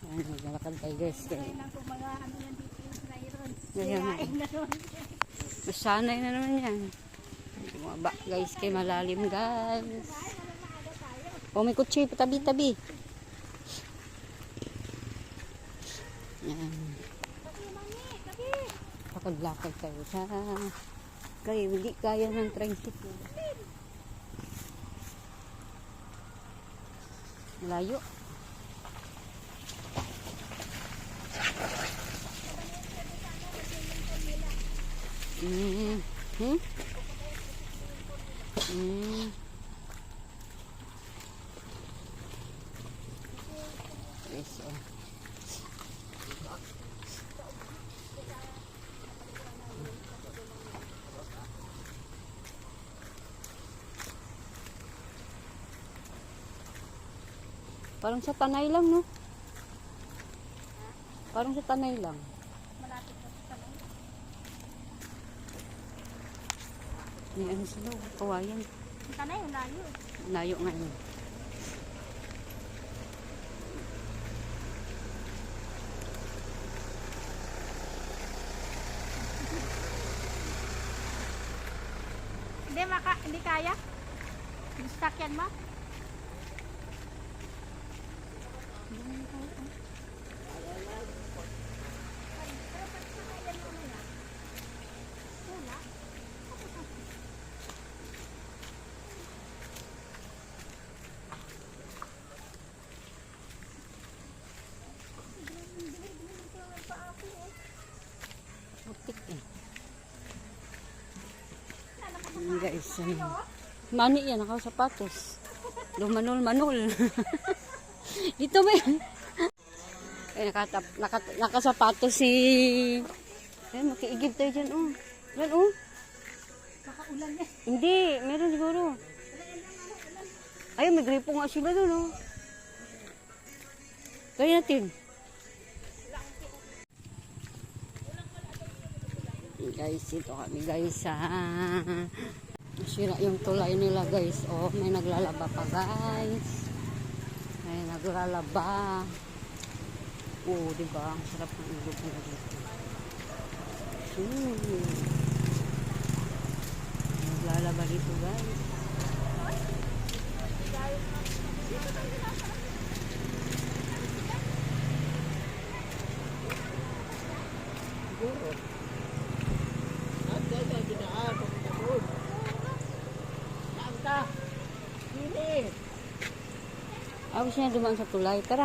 Ayan, maglalakad tayo guys. Masanay na naman yan. Bumaba guys kay malalim guys. Oh, may kutsi tabi-tabi. Yan. Lakad-lakad tayo sa kaya hindi kaya ng tricycle. Layo. Yes, oh. Parang sa Tanay lang, no? Parang sa Tanay lang. Malapit na sa Tanay. May ano sila, kawayan. Sa Tanay, layo. Layo nga yun. Hindi kaya? Stuck yan mo? Putik eh. Guys, mani yan, nakasapatos. Lumanol-manol. Dito ba yan? Eh, nakasapatos si... Ayan, makiigib tayo dyan, oh. Yan, oh. Baka ulan yan. Hindi, meron siguro. Ayun, may gripo nga sila doon, oh. Kaya natin. Guys, ito kami guys sa nasira yung tulay nila guys. Oh, may naglalaba pa guys. May naglalaba. Oh, diba? Ang sarap ng ilog nila dito. Naglalaba dito guys. Ako siya dumaan sa tulay. Tara.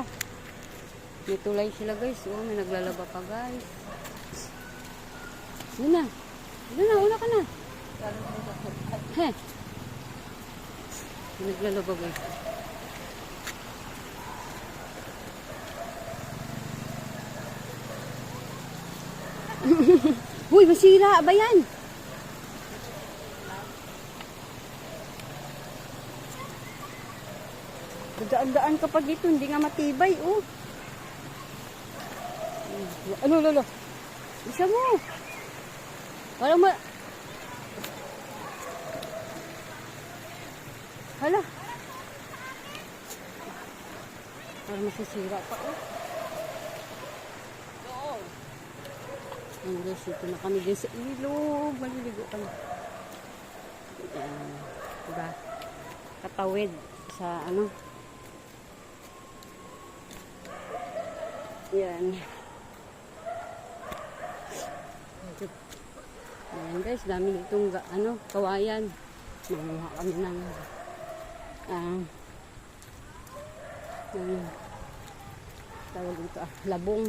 May tulay sila guys. Oh, may naglalaba pa guys. Yun na. Yun na, una ka na. Heh. May naglalaba guys. Uy, masira ba yan? Daan-daan kapag ito, hindi nga matibay, oh. Ano, lolo? Isa mo. Parang hala. Parang masisira pa, oh. Ang guys, ito na kami din sa ilog. Maliligo kami. Diba? Katawid sa ano. Yan. Ayan guys, dami ditong ano, kawayan. Manguha kami ng tawag dito labong.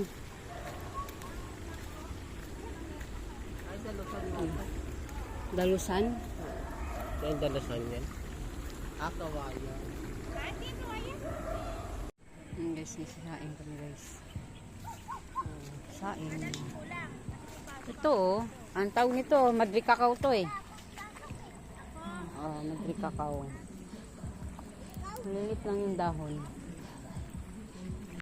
Dalusan? Yan, dalusan yan. Kawayan. Guys, sain kami guys. Sain. Ito oh, ang tawag nito, Madri Cacao to eh. Madri Cacao. Malilit lang yung dahon.